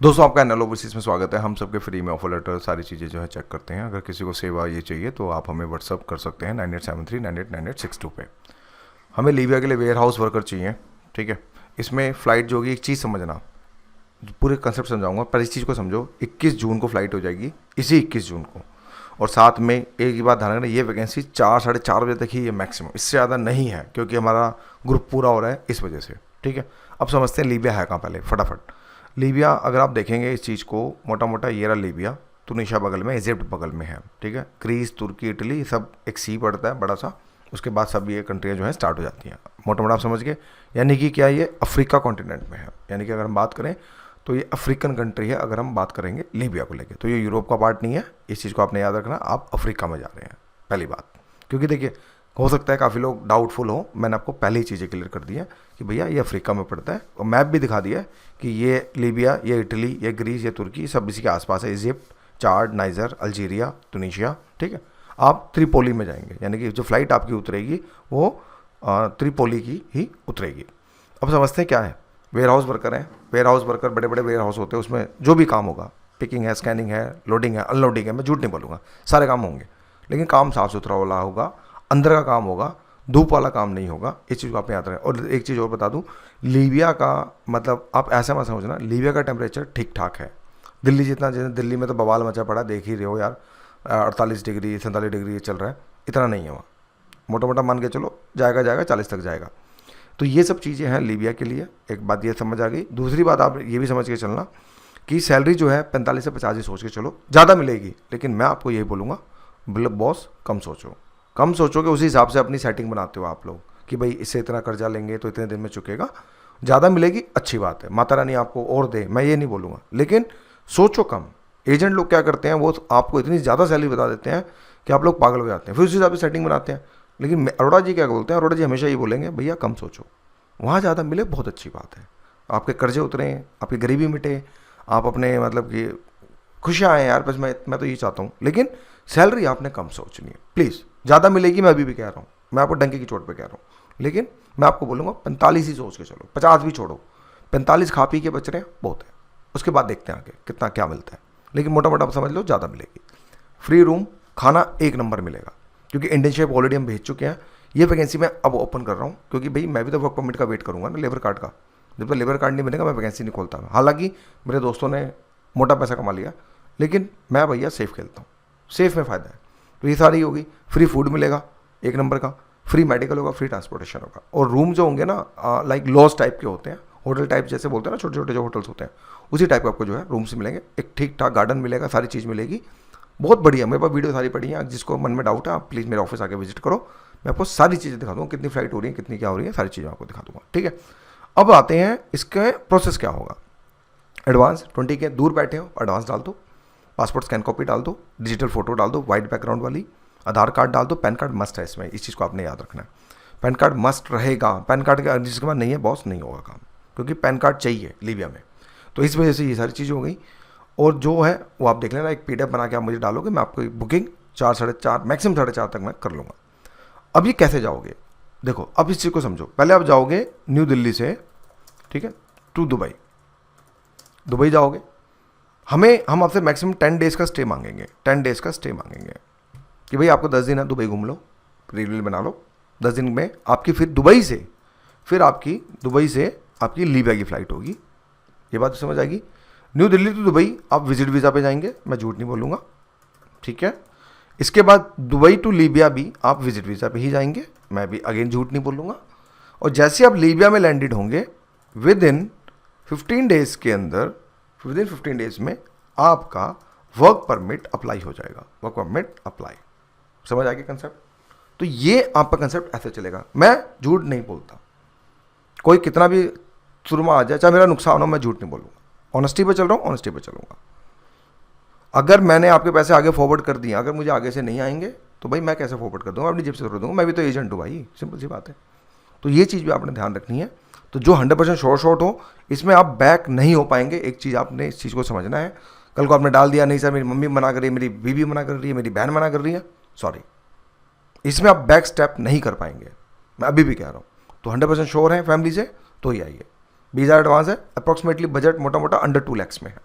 दोस्तों आपका NL overseas में स्वागत है। हम सबके फ्री में ऑफर लेटर सारी चीज़ें जो है चेक करते हैं। अगर किसी को सेवा ये चाहिए तो आप हमें व्हाट्सअप कर सकते हैं 9873989862 पे। हमें लीबिया के लिए वेयर हाउस वर्कर चाहिए, ठीक है। इसमें फ़्लाइट जो होगी, एक चीज़ समझना, पूरे कंसेप्ट समझाऊंगा पर इस चीज़ को समझो। 21 जून को फ़्लाइट हो जाएगी, इसी 21 जून को। और साथ में एक ही बात ध्यान रखना, ये वैकेंसी 4 साढ़े 4 बजे तक ही, ये मैक्सिमम, इससे ज़्यादा नहीं है क्योंकि हमारा ग्रुप पूरा हो रहा है इस वजह से, ठीक है। अब समझते हैं लीबिया है कहाँ पहले फटाफट। लीबिया अगर आप देखेंगे इस चीज़ को, मोटा मोटा ये रहा लीबिया। तुनिशिया बगल में, इजिप्ट बगल में है, ठीक है। ग्रीस, तुर्की, इटली, ये सब एक सी पड़ता है बड़ा सा। उसके बाद सब ये कंट्रियाँ जो हैं स्टार्ट हो जाती हैं। मोटा मोटा आप समझ गए। यानी कि क्या, ये अफ्रीका कॉन्टिनेंट में है। यानी कि अगर हम बात करें तो ये अफ्रीकन कंट्री है। अगर हम बात करेंगे लीबिया को लेके तो ये यूरोप का पार्ट नहीं है। इस चीज़ को आपने याद रखना, आप अफ्रीका में जा रहे हैं, पहली बात। क्योंकि देखिए, हो सकता है काफ़ी लोग डाउटफुल हो, मैंने आपको पहले ही चीज़ें क्लियर कर दी हैं कि भैया ये अफ्रीका में पड़ता है। और मैप भी दिखा दिया है कि ये लीबिया, ये इटली, ये ग्रीस, ये तुर्की, सब इसी के आसपास है। इजिप्ट, चाड, नाइजर, अल्जीरिया, तुनिशिया, ठीक है। आप त्रिपोली में जाएंगे, यानी कि जो फ्लाइट आपकी उतरेगी वो त्रिपोली की ही उतरेगी। अब समझते हैं क्या है। वेयर हाउस वर्कर हैं। वेयर हाउस वर्कर, बड़े बड़े वेयर हाउस होते हैं, उसमें जो भी काम होगा, पिकिंग है, स्कैनिंग है, लोडिंग है, अनलोडिंग है, मैं झूठ नहीं बोलूँगा, सारे काम होंगे। लेकिन काम साफ़ सुथरा वाला होगा, अंदर का काम होगा, धूप वाला काम नहीं होगा। इस चीज़ को आपने याद रखें। और एक चीज़ और बता दूं, लीबिया का मतलब आप ऐसा मत समझना, लीबिया का टेम्परेचर ठीक ठाक है, दिल्ली जितना। जैसे दिल्ली में तो बवाल मचा पड़ा, देख ही रहे हो यार, 48 डिग्री 47 डिग्री चल रहा है, इतना नहीं है वहाँ। मोटा मोटा मान के चलो, जाएगा जाएगा 40 तक जाएगा। तो ये सब चीज़ें हैं लीबिया के लिए। एक बात ये समझ आ गई। दूसरी बात आप ये भी समझ के चलना कि सैलरी जो है 45 से 50 ही सोच के चलो, ज़्यादा मिलेगी। लेकिन मैं आपको यही बोलूँगा, बॉस कम सोचो। कम सोचोगे, उसी हिसाब से अपनी सेटिंग बनाते हो आप लोग कि भाई इससे इतना कर्जा लेंगे तो इतने दिन में चुकेगा। ज़्यादा मिलेगी, अच्छी बात है, माता रानी आपको और दे, मैं ये नहीं बोलूँगा, लेकिन सोचो कम। एजेंट लोग क्या करते हैं, वो आपको इतनी ज़्यादा सैलरी बता देते हैं कि आप लोग पागल हो जाते हैं, फिर उस हिसाब से सेटिंग बनाते हैं। लेकिन अरोड़ा जी क्या बोलते हैं, अरोड़ा जी हमेशा ये बोलेंगे, भैया कम सोचो, वहाँ ज़्यादा मिले बहुत अच्छी बात है, आपके कर्जे उतरें, आपकी गरीबी मिटे, आप अपने मतलब कि खुशियाँ आए यार, बस मैं तो यही चाहता हूँ। लेकिन सैलरी आपने कम सोचनी है प्लीज़। ज़्यादा मिलेगी, मैं अभी भी कह रहा हूँ, मैं आपको डंके की चोट पे कह रहा हूँ। लेकिन मैं आपको बोलूँगा 45 ही सोच के चलो, 50 भी छोड़ो, 45 खा पी के बच रहे हैं बहुत है। उसके बाद देखते हैं आगे कितना क्या मिलता है। लेकिन मोटा मोटा समझ लो ज़्यादा मिलेगी। फ्री रूम, खाना एक नंबर मिलेगा, क्योंकि इंटर्नशिप ऑलरेडी हम भेज चुके हैं। ये वैकेंसी मैं अब ओपन कर रहा हूँ क्योंकि भाई मैं भी तो वर्क परमिट का वेट करूँगा ना, लेबर कार्ड का। जब तक लेबर कार्ड नहीं मिलेगा मैं वैकेंसी नहीं खोलता। हालांकि मेरे दोस्तों ने मोटा पैसा कमा लिया, लेकिन मैं भैया सेफ खेलता हूँ, सेफ में फ़ायदा है। तो ये सारी होगी। फ्री फूड मिलेगा एक नंबर का, फ्री मेडिकल होगा, फ्री ट्रांसपोर्टेशन होगा। और रूम जो होंगे ना, लाइक लॉज टाइप के होते हैं, होटल टाइप जैसे बोलते हैं ना, छोटे छोटे जो होटल्स होते हैं, उसी टाइप का आपको जो है रूम्स मिलेंगे। एक ठीक ठाक गार्डन मिलेगा, सारी चीज़ मिलेगी, बहुत बढ़िया। मेरे पास वीडियो सारी पड़ी हैं, जिसको मन में डाउट है आप प्लीज़ मेरे ऑफिस आके विजिट करो, मैं आपको सारी चीज़ें दिखा दूँगा, कितनी फ्लाइट हो रही है, कितनी क्या हो रही है, सारी चीज़ें आपको दिखा दूँगा, ठीक है। अब आते हैं इसके प्रोसेस क्या होगा। एडवांस 20 के दूर बैठे हो, एडवांस डाल दो, पासपोर्ट स्कैन कॉपी डाल दो, डिजिटल फोटो डाल दो, वाइट बैकग्राउंड वाली, आधार कार्ड डाल दो, पैन कार्ड मस्ट है इसमें, इस चीज़ को आपने याद रखना है। पैन कार्ड मस्ट रहेगा। पैन कार्ड का जिसके बाद नहीं है बॉस, नहीं होगा काम, क्योंकि पैन कार्ड चाहिए लीबिया में। तो इस वजह से ये सारी चीज़ें हो गई। और जो है वो आप देख लेना, एक PDF बना के आप मुझे डालोगे, मैं आपको बुकिंग 4 साढ़े 4 मैक्सिमम 4:30 तक मैं कर लूँगा। अब ये कैसे जाओगे, देखो अब इस चीज़ को समझो। पहले आप जाओगे न्यू दिल्ली से, ठीक है, टू दुबई। दुबई जाओगे, हम आपसे मैक्सिमम 10 डेज़ का स्टे मांगेंगे, 10 डेज़ का स्टे मांगेंगे कि भाई आपको 10 दिन है, दुबई घूम लो, रेलवे बना लो। 10 दिन में आपकी फिर दुबई से आपकी लीबिया की फ़्लाइट होगी। ये बात समझ आएगी। न्यू दिल्ली टू दुबई आप विजिट वीज़ा पे जाएंगे, मैं झूठ नहीं बोलूँगा, ठीक है। इसके बाद दुबई टू लीबिया भी आप विजिट वीज़ा पे ही जाएंगे, मैं भी अगेन झूठ नहीं बोलूँगा। और जैसे आप लीबिया में लैंडेड होंगे, विद इन 15 डेज़ के अंदर, विद इन 15 डेज़ में आपका वर्क परमिट अप्लाई हो जाएगा। वर्क परमिट अप्लाई, समझ आ गया कंसेप्ट। तो ये आपका कंसेप्ट ऐसे चलेगा, मैं झूठ नहीं बोलता। कोई कितना भी सुरमा आ जाए, चाहे मेरा नुकसान हो, मैं झूठ नहीं बोलूँगा। ऑनेस्टी पे चल रहा हूँ, ऑनेस्टी पे चलूँगा। अगर मैंने आपके पैसे आगे फॉरवर्ड कर दिए, अगर मुझे आगे से नहीं आएंगे तो भाई मैं कैसे फॉरवर्ड कर दूँगा, अपनी जेब से कर दूँगा, मैं भी तो एजेंट हूँ भाई, सिंपल सी बात है। तो ये चीज़ भी आपने ध्यान रखनी है। तो जो 100% शॉर्ट हो, इसमें आप बैक नहीं हो पाएंगे। एक चीज़ आपने इस चीज़ को समझना है। कल को आपने डाल दिया, नहीं सर मेरी मम्मी मना कर रही है, मेरी बीवी मना कर रही है, मेरी बहन मना कर रही है, सॉरी, इसमें आप बैक स्टेप नहीं कर पाएंगे, मैं अभी भी कह रहा हूँ। तो 100% श्योर है फैमिली से तो ही आइए। 20,000 एडवांस है, अप्रॉक्सीमेटली बजट मोटा मोटा अंडर 2 lakhs में है,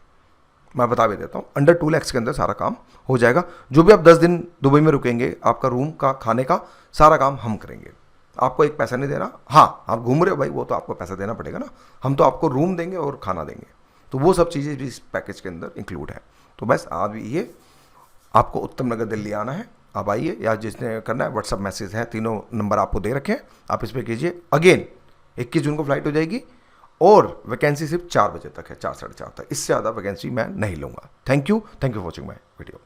मैं बता भी देता हूँ, अंडर 2 lakhs के अंदर सारा काम हो जाएगा। जो भी आप 10 दिन दुबई में रुकेंगे, आपका रूम का, खाने का सारा काम हम करेंगे, आपको एक पैसा नहीं देना। हाँ, आप घूम रहे हो भाई, वो तो आपको पैसा देना पड़ेगा ना, हम तो आपको रूम देंगे और खाना देंगे, तो वो सब चीज़ें भी इस पैकेज के अंदर इंक्लूड है। तो बस आप ये, आपको उत्तम नगर दिल्ली आना है, आप आइए, या जिसने करना है व्हाट्सअप मैसेज है, तीनों नंबर आपको दे रखे हैं, आप इस पर कीजिए। अगेन 21 जून को फ्लाइट हो जाएगी और वैकेंसी सिर्फ 4 बजे तक है, 4 साढ़े 4 तक, इससे ज़्यादा वैकेंसी मैं नहीं लूँगा। Thank you for watching my video.